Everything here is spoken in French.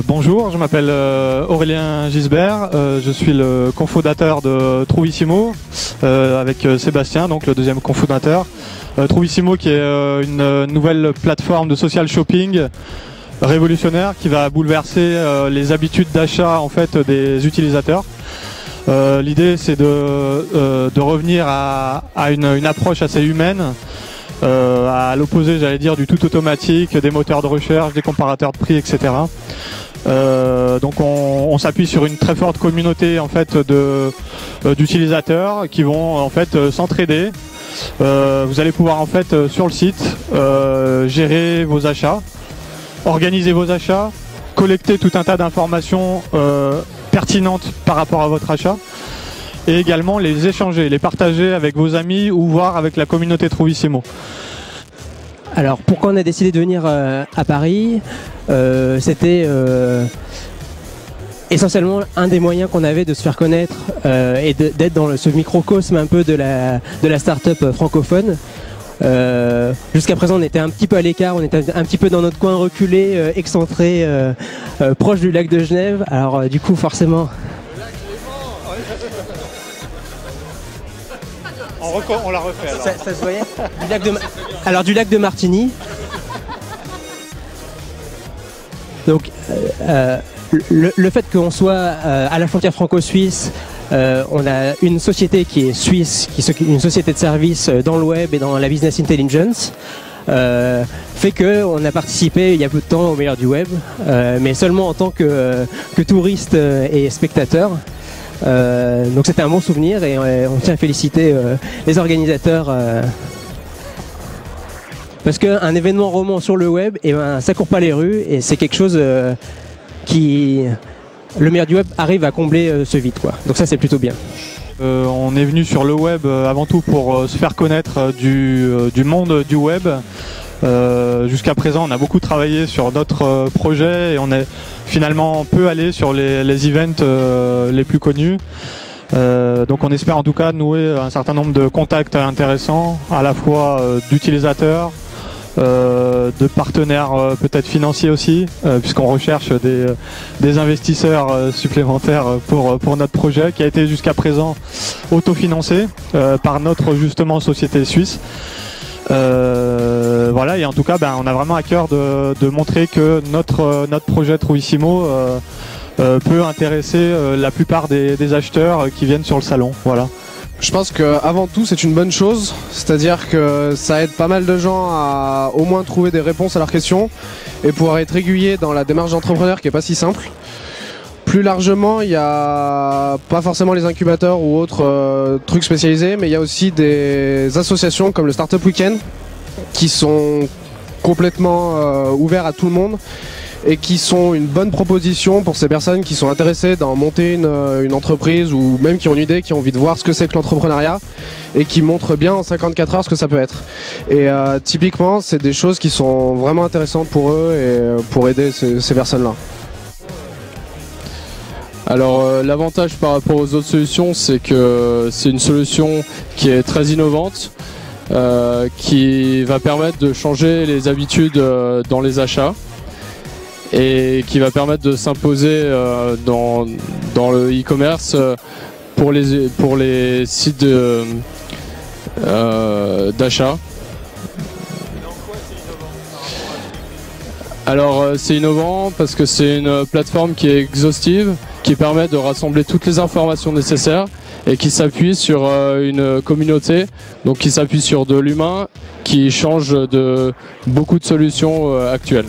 Bonjour, je m'appelle Aurélien Gisbert, je suis le cofondateur de Trouvissimo avec Sébastien, donc le deuxième cofondateur. Trouvissimo qui est une nouvelle plateforme de social shopping révolutionnaire qui va bouleverser les habitudes d'achat en fait des utilisateurs. L'idée c'est de revenir à une approche assez humaine, à l'opposé j'allais dire du tout automatique, des moteurs de recherche, des comparateurs de prix, etc. Donc on s'appuie sur une très forte communauté en fait d'utilisateurs qui vont en fait s'entraider. Vous allez pouvoir en fait sur le site gérer vos achats, organiser vos achats, collecter tout un tas d'informations pertinentes par rapport à votre achat et également les échanger, les partager avec vos amis ou voir avec la communauté Trouvissimo. Alors pourquoi on a décidé de venir à Paris? C'était essentiellement un des moyens qu'on avait de se faire connaître et d'être dans ce microcosme un peu de la start-up francophone. Jusqu'à présent on était un petit peu à l'écart, on était un petit peu dans notre coin reculé, excentré, proche du lac de Genève. Alors du coup forcément... On la refait alors. Ça se voyait du lac de Martigny. Donc le fait qu'on soit à la frontière franco-suisse, on a une société qui est suisse, une société de services dans le web et dans la business intelligence, fait qu'on a participé il y a peu de temps au meilleur du web, mais seulement en tant que touriste et spectateur. Donc c'était un bon souvenir et on tient à féliciter les organisateurs parce qu'un événement roman sur le web, ça court pas les rues et c'est quelque chose qui, le meilleur du web arrive à combler ce vide, quoi. Donc ça c'est plutôt bien. On est venu sur le web avant tout pour se faire connaître du monde du web. Jusqu'à présent on a beaucoup travaillé sur d'autres projets et on est finalement peu allé sur les events les plus connus. Donc on espère en tout cas nouer un certain nombre de contacts intéressants, à la fois d'utilisateurs, de partenaires peut-être financiers aussi, puisqu'on recherche des investisseurs supplémentaires pour notre projet qui a été jusqu'à présent autofinancé par notre justement société suisse. Voilà, et en tout cas on a vraiment à cœur de montrer que notre projet Trouvissimo peut intéresser la plupart des acheteurs qui viennent sur le salon. Voilà. Je pense qu'avant tout c'est une bonne chose, c'est-à-dire que ça aide pas mal de gens à au moins trouver des réponses à leurs questions et pouvoir être aiguillés dans la démarche d'entrepreneur qui est pas si simple. Plus largement, il n'y a pas forcément les incubateurs ou autres trucs spécialisés, mais il y a aussi des associations comme le Startup Weekend qui sont complètement ouverts à tout le monde et qui sont une bonne proposition pour ces personnes qui sont intéressées dans monter une entreprise ou même qui ont une idée, qui ont envie de voir ce que c'est que l'entrepreneuriat et qui montrent bien en 54 heures ce que ça peut être. Et typiquement, c'est des choses qui sont vraiment intéressantes pour eux et pour aider ces personnes-là. Alors l'avantage par rapport aux autres solutions, c'est que c'est une solution qui est très innovante, qui va permettre de changer les habitudes dans les achats et qui va permettre de s'imposer dans le e-commerce pour les sites d'achat. Alors c'est innovant parce que c'est une plateforme qui est exhaustive, qui permet de rassembler toutes les informations nécessaires et qui s'appuie sur une communauté, donc qui s'appuie sur de l'humain, qui change de beaucoup de solutions actuelles.